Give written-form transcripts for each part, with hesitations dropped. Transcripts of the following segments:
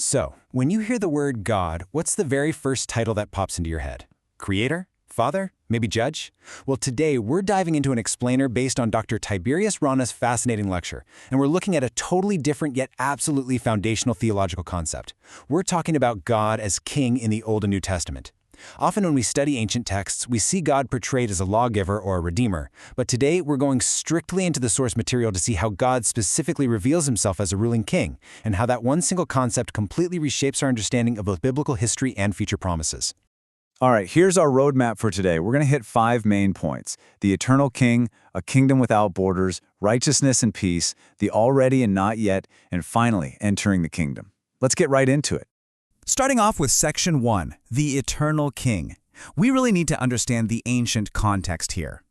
So, when you hear the word God, what's the very first title that pops into your head? Creator? Father? Maybe judge? Well, today we're diving into an explainer based on Dr. Tiberius Rana's fascinating lecture, and we're looking at a totally different yet absolutely foundational theological concept. We're talking about God as king in the Old and New Testament. Often when we study ancient texts, we see God portrayed as a lawgiver or a redeemer, but today we're going strictly into the source material to see how God specifically reveals himself as a ruling king, and how that one single concept completely reshapes our understanding of both biblical history and future promises. All right, here's our roadmap for today. We're going to hit 5 main points: the eternal king, a kingdom without borders, righteousness and peace, the already and not yet, and finally, entering the kingdom. Let's get right into it. Starting off with Section 1, the Eternal King. We really need to understand the ancient context here.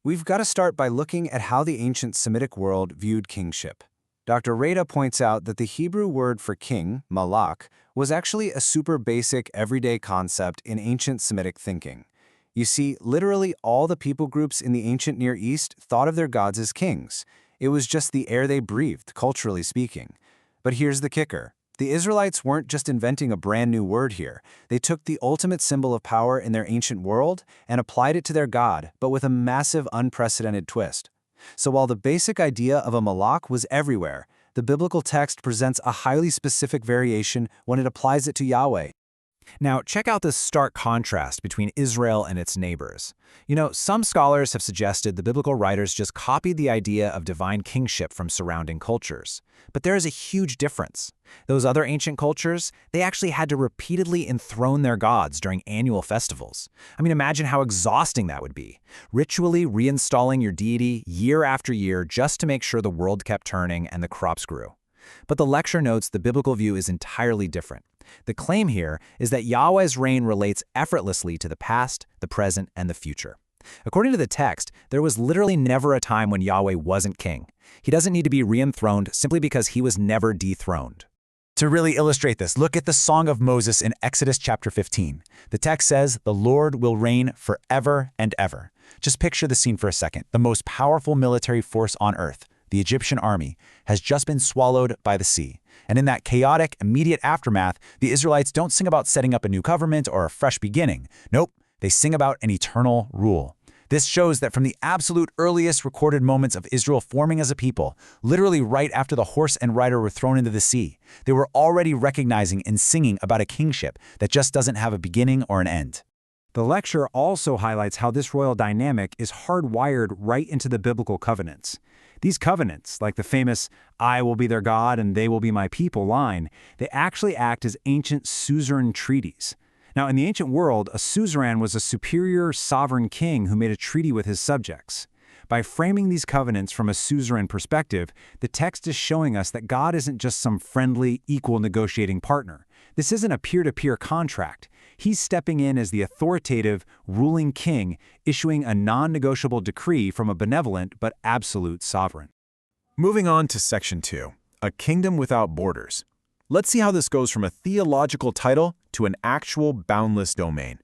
We've got to start by looking at how the ancient Semitic world viewed kingship. Dr. Rata points out that the Hebrew word for king, malak, was actually a super basic, everyday concept in ancient Semitic thinking. You see, literally all the people groups in the ancient Near East thought of their gods as kings. It was just the air they breathed, culturally speaking. But here's the kicker. The Israelites weren't just inventing a brand new word here. They took the ultimate symbol of power in their ancient world and applied it to their God, but with a massive, unprecedented twist. So while the basic idea of a malak was everywhere, the biblical text presents a highly specific variation when it applies it to Yahweh. Now, check out this stark contrast between Israel and its neighbors. You know, some scholars have suggested the biblical writers just copied the idea of divine kingship from surrounding cultures. But there is a huge difference. Those other ancient cultures, they actually had to repeatedly enthrone their gods during annual festivals. I mean, imagine how exhausting that would be. Ritually reinstalling your deity year after year just to make sure the world kept turning and the crops grew. But the lecture notes the biblical view is entirely different. The claim here is that Yahweh's reign relates effortlessly to the past, the present, and the future. According to the text, there was literally never a time when Yahweh wasn't king. He doesn't need to be re-enthroned simply because he was never dethroned. To really illustrate this, look at the Song of Moses in Exodus chapter 15. The text says, "The Lord will reign forever and ever." Just picture the scene for a second. The most powerful military force on earth, the Egyptian army, has just been swallowed by the sea. And in that chaotic, immediate aftermath, the Israelites don't sing about setting up a new government or a fresh beginning. Nope, they sing about an eternal rule. This shows that from the absolute earliest recorded moments of Israel forming as a people, literally right after the horse and rider were thrown into the sea, they were already recognizing and singing about a kingship that just doesn't have a beginning or an end. The lecture also highlights how this royal dynamic is hardwired right into the biblical covenants. These covenants, like the famous "I will be their God and they will be my people" line, they actually act as ancient suzerain treaties. Now, in the ancient world, a suzerain was a superior sovereign king who made a treaty with his subjects. By framing these covenants from a suzerain perspective, the text is showing us that God isn't just some friendly, equal negotiating partner. This isn't a peer-to-peer contract. He's stepping in as the authoritative, ruling king, issuing a non-negotiable decree from a benevolent but absolute sovereign. Moving on to Section 2, a kingdom without borders. Let's see how this goes from a theological title to an actual boundless domain.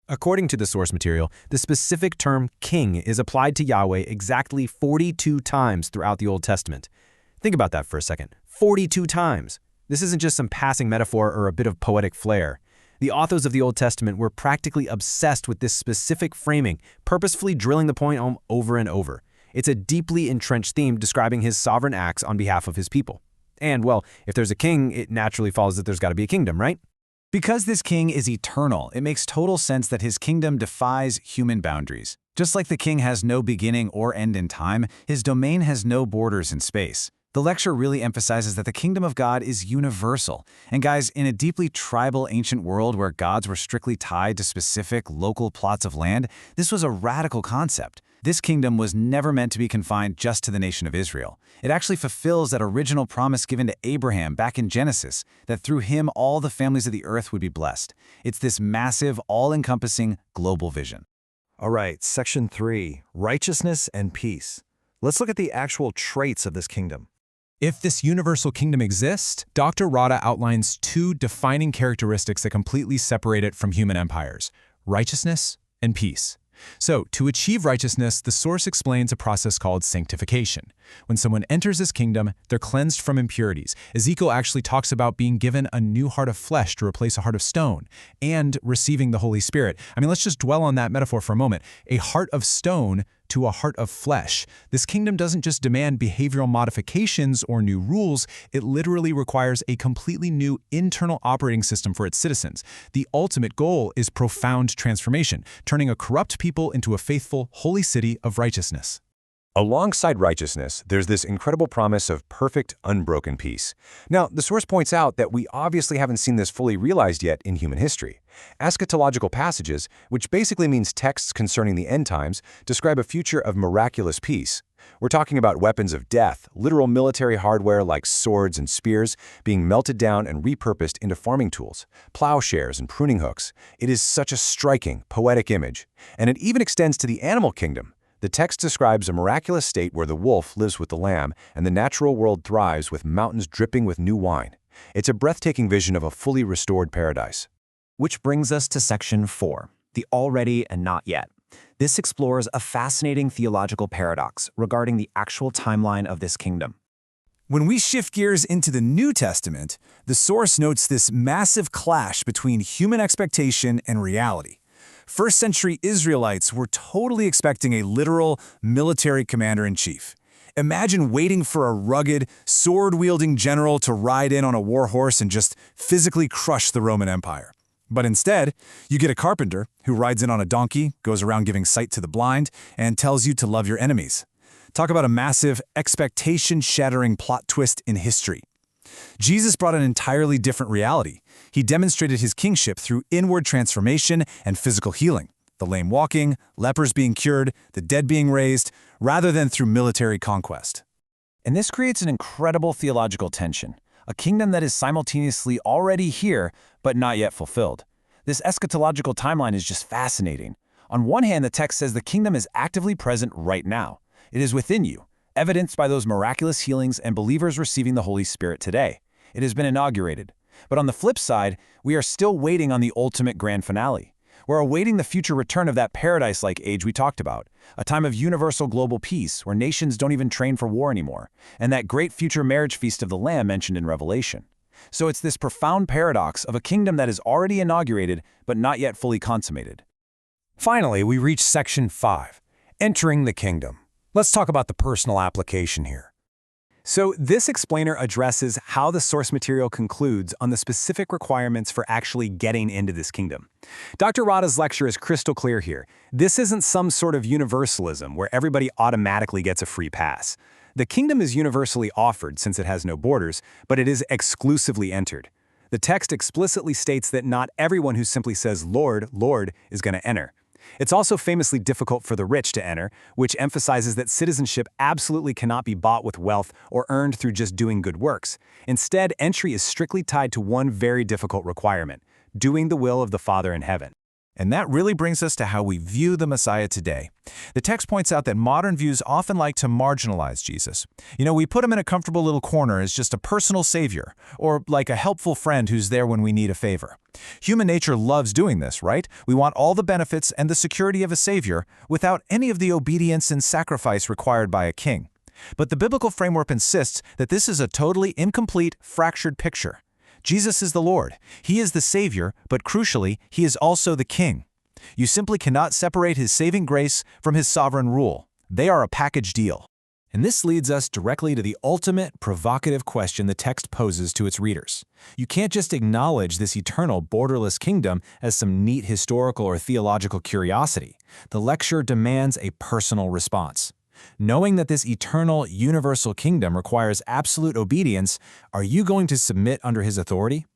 According to the source material, the specific term king is applied to Yahweh exactly 42 times throughout the Old Testament. Think about that for a second. 42 times! This isn't just some passing metaphor or a bit of poetic flair. The authors of the Old Testament were practically obsessed with this specific framing, purposefully drilling the point home over and over. It's a deeply entrenched theme describing his sovereign acts on behalf of his people. And, well, if there's a king, it naturally follows that there's got to be a kingdom, right? Because this king is eternal, it makes total sense that his kingdom defies human boundaries. Just like the king has no beginning or end in time, his domain has no borders in space. The lecture really emphasizes that the kingdom of God is universal. And guys, in a deeply tribal ancient world where gods were strictly tied to specific local plots of land, this was a radical concept. This kingdom was never meant to be confined just to the nation of Israel. It actually fulfills that original promise given to Abraham back in Genesis, that through him all the families of the earth would be blessed. It's this massive, all-encompassing global vision. All right, Section 3, righteousness and peace. Let's look at the actual traits of this kingdom. If this universal kingdom exists, Dr. Rata outlines 2 defining characteristics that completely separate it from human empires: righteousness and peace. So, to achieve righteousness, the source explains a process called sanctification. When someone enters his kingdom, they're cleansed from impurities. Ezekiel actually talks about being given a new heart of flesh to replace a heart of stone, and receiving the Holy Spirit. I mean, let's just dwell on that metaphor for a moment. A heart of stone to a heart of flesh. This kingdom doesn't just demand behavioral modifications or new rules, it literally requires a completely new internal operating system for its citizens. The ultimate goal is profound transformation, turning a corrupt people into a faithful, holy city of righteousness. Alongside righteousness, there's this incredible promise of perfect, unbroken peace. Now, the source points out that we obviously haven't seen this fully realized yet in human history. Eschatological passages, which basically means texts concerning the end times, describe a future of miraculous peace. We're talking about weapons of death, literal military hardware like swords and spears being melted down and repurposed into farming tools, plowshares and pruning hooks. It is such a striking, poetic image. And it even extends to the animal kingdom. The text describes a miraculous state where the wolf lives with the lamb and the natural world thrives with mountains dripping with new wine. It's a breathtaking vision of a fully restored paradise. Which brings us to section 4, the already and not yet. This explores a fascinating theological paradox regarding the actual timeline of this kingdom. When we shift gears into the New Testament, the source notes this massive clash between human expectation and reality. First-century Israelites were totally expecting a literal military commander-in-chief. Imagine waiting for a rugged, sword-wielding general to ride in on a war horse and just physically crush the Roman Empire. But instead, you get a carpenter who rides in on a donkey, goes around giving sight to the blind, and tells you to love your enemies. Talk about a massive, expectation-shattering plot twist in history. Jesus brought an entirely different reality. He demonstrated his kingship through inward transformation and physical healing, the lame walking, lepers being cured, the dead being raised, rather than through military conquest. And this creates an incredible theological tension, a kingdom that is simultaneously already here, but not yet fulfilled. This eschatological timeline is just fascinating. On one hand, the text says the kingdom is actively present right now. It is within you, evidenced by those miraculous healings and believers receiving the Holy Spirit today. It has been inaugurated. But on the flip side, we are still waiting on the ultimate grand finale. We're awaiting the future return of that paradise-like age we talked about, a time of universal global peace where nations don't even train for war anymore, and that great future marriage feast of the Lamb mentioned in Revelation. So it's this profound paradox of a kingdom that is already inaugurated but not yet fully consummated. Finally, we reach section 5, entering the kingdom. Let's talk about the personal application here. So this explainer addresses how the source material concludes on the specific requirements for actually getting into this kingdom. Dr. Rata's lecture is crystal clear here. This isn't some sort of universalism where everybody automatically gets a free pass. The kingdom is universally offered since it has no borders, but it is exclusively entered. The text explicitly states that not everyone who simply says, "Lord, Lord," is going to enter. It's also famously difficult for the rich to enter, which emphasizes that citizenship absolutely cannot be bought with wealth or earned through just doing good works. Instead, entry is strictly tied to one very difficult requirement: doing the will of the Father in heaven. And that really brings us to how we view the Messiah today. The text points out that modern views often like to marginalize Jesus. We put him in a comfortable little corner as just a personal savior, or like a helpful friend who's there when we need a favor. Human nature loves doing this, right? We want all the benefits and the security of a savior without any of the obedience and sacrifice required by a king. But the biblical framework insists that this is a totally incomplete, fractured picture. Jesus is the Lord. He is the Savior, but crucially, He is also the King. You simply cannot separate His saving grace from His sovereign rule. They are a package deal. And this leads us directly to the ultimate provocative question the text poses to its readers. You can't just acknowledge this eternal, borderless kingdom as some neat historical or theological curiosity. The lecture demands a personal response. Knowing that this eternal, universal kingdom requires absolute obedience, are you going to submit under his authority?